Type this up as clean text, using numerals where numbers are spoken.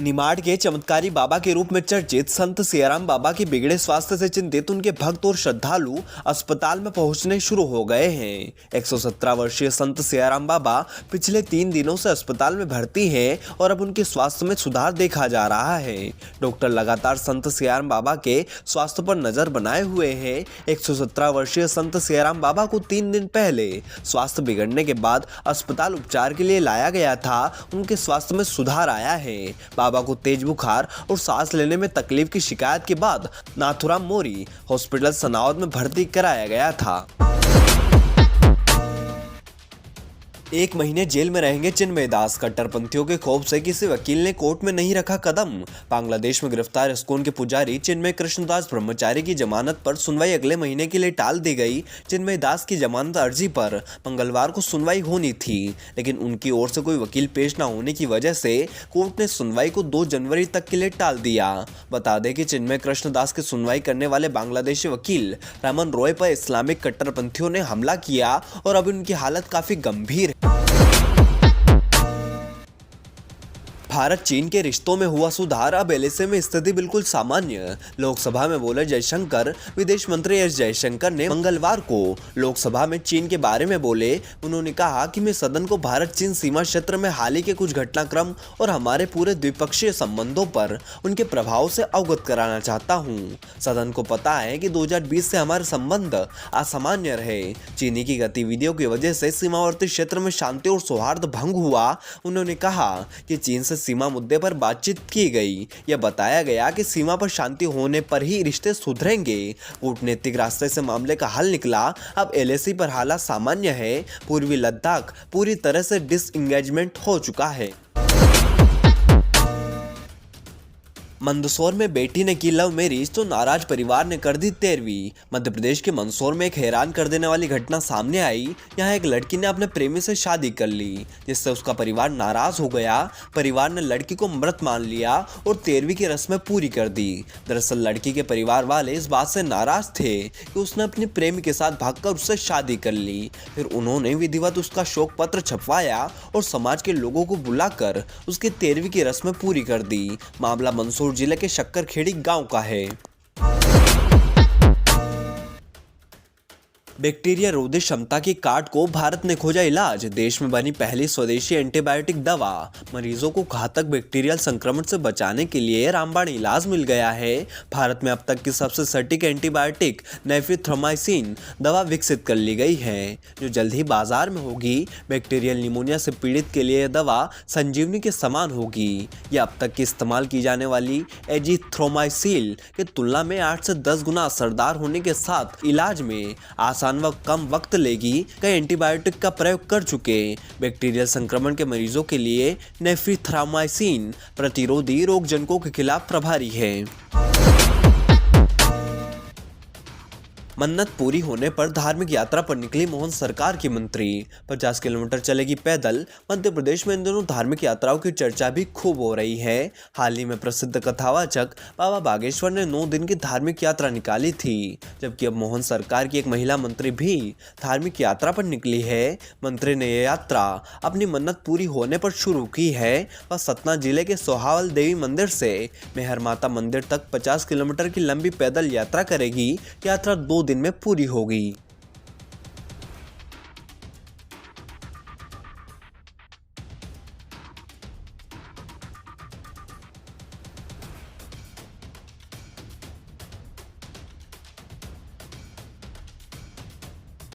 निमाड़ के चमत्कारी बाबा के रूप में चर्चित संत सियाराम बाबा के बिगड़े स्वास्थ्य से चिंतित उनके भक्त और श्रद्धालु अस्पताल में पहुंचने शुरू हो गए हैं। 117 वर्षीय संत सियाराम बाबा पिछले 3 दिनों से अस्पताल में भर्ती हैं और अब उनके स्वास्थ्य में सुधार देखा जा रहा है। डॉक्टर लगातार संत सियाराम बाबा के स्वास्थ्य पर नजर बनाए हुए हैं। 117 वर्षीय संत सियाराम बाबा को 3 दिन पहले स्वास्थ्य बिगड़ने के बाद अस्पताल उपचार के लिए लाया गया था। उनके स्वास्थ्य में सुधार आया है। बाबा को तेज बुखार और सांस लेने में तकलीफ की शिकायत के बाद नाथुराम मोरी हॉस्पिटल सनाउद में भर्ती कराया गया था। 1 महीने जेल में रहेंगे चिन्मय दास। कट्टरपंथियों के खौफ से किसी वकील ने कोर्ट में नहीं रखा कदम। बांग्लादेश में गिरफ्तार इस्कॉन के पुजारी चिन्मय कृष्णदास ब्रह्मचारी की जमानत पर सुनवाई अगले महीने के लिए टाल दी गई। चिन्मय दास की जमानत अर्जी पर मंगलवार को सुनवाई होनी थी, लेकिन उनकी ओर से कोई वकील पेश न होने की वजह से कोर्ट ने सुनवाई को 2 जनवरी तक के लिए टाल दिया। बता दें कि चिन्मय कृष्णदास की सुनवाई करने वाले बांग्लादेशी वकील रमन रॉय पर इस्लामिक कट्टरपंथियों ने हमला किया और अब उनकी हालत काफी गंभीर है। भारत चीन के रिश्तों में हुआ सुधार, अब एलएसी में स्थिति बिल्कुल सामान्य। लोकसभा में बोले जयशंकर। विदेश मंत्री एस जयशंकर ने मंगलवार को लोकसभा में चीन के बारे में बोले। उन्होंने कहा कि मैं सदन को भारत चीन सीमा क्षेत्र में हाल ही के कुछ घटनाक्रम और हमारे पूरे द्विपक्षीय संबंधों पर उनके प्रभाव से अवगत कराना चाहता हूं। सदन को पता है कि 2020 से हमारे संबंध असामान्य रहे। चीनी की गतिविधियों की वजह से सीमावर्ती क्षेत्र में शांति और सौहार्द भंग हुआ। उन्होंने कहा कि चीन से सीमा मुद्दे पर बातचीत की गई। यह बताया गया कि सीमा पर शांति होने पर ही रिश्ते सुधरेंगे। कूटनीतिक रास्ते से मामले का हल निकला। अब एलएसी पर हालात सामान्य है। पूर्वी लद्दाख पूरी तरह से डिसएंगेजमेंट हो चुका है। मंदसौर में बेटी ने की लव मैरिज तो नाराज परिवार ने कर दी 13वीं। मध्य प्रदेश के मंदसौर में एक हैरान कर देने वाली घटना सामने आई। यहाँ एक लड़की ने अपने प्रेमी से शादी कर ली, जिससे उसका परिवार नाराज हो गया। परिवार ने लड़की को मृत मान लिया और 13वीं की रस्में पूरी कर दी। दरअसल लड़की के परिवार वाले इस बात से नाराज थे कि उसने अपने प्रेमी के साथ भागकर उससे शादी कर ली। फिर उन्होंने विधिवत उसका शोक पत्र छपवाया और समाज के लोगों को बुलाकर उसकी 13वीं की रस्में पूरी कर दी। मामला मंदसौर जिले के शक्करखेड़ी गांव का है। बैक्टीरिया रोधी क्षमता की काट को भारत ने खोजा इलाज। देश में बनी पहली स्वदेशी एंटीबायोटिक दवा। मरीजों को घातक बैक्टीरियल संक्रमण से बचाने के लिए रामबाण इलाज मिल गया है। भारत में अब तक की सबसे सटीक एंटीबायोटिक नेफ्रिथ्रोमाइसिन दवा विकसित कर ली गई है, जो जल्द ही बाजार में होगी। बैक्टीरियल निमोनिया से पीड़ित के लिए यह दवा संजीवनी के समान होगी। यह अब तक की इस्तेमाल की जाने वाली एजिथ्रोमाइसिन की तुलना में 8 से 10 गुना असरदार होने के साथ इलाज में आसान व कम वक्त लेगी। कई एंटीबायोटिक का प्रयोग कर चुके बैक्टीरियल संक्रमण के मरीजों के लिए नेफ्रिथ्रोमाइसिन प्रतिरोधी रोगजनकों के खिलाफ प्रभारी है। मन्नत पूरी होने पर धार्मिक यात्रा पर निकली मोहन सरकार की मंत्री। 50 किलोमीटर चलेगी पैदल। मध्य प्रदेश में इन दिनों धार्मिक यात्राओं की चर्चा भी खूब हो रही है। हाल ही में प्रसिद्ध कथावाचक बाबा बागेश्वर ने 9 दिन की धार्मिक यात्रा निकाली थी, जबकि अब मोहन सरकार की एक महिला मंत्री भी धार्मिक यात्रा पर निकली है। मंत्री ने यह यात्रा अपनी मन्नत पूरी होने पर शुरू की है। वह सतना जिले के सोहावल देवी मंदिर से मेहर माता मंदिर तक 50 किलोमीटर की लंबी पैदल यात्रा करेगी। यात्रा 2 दिन में पूरी होगी।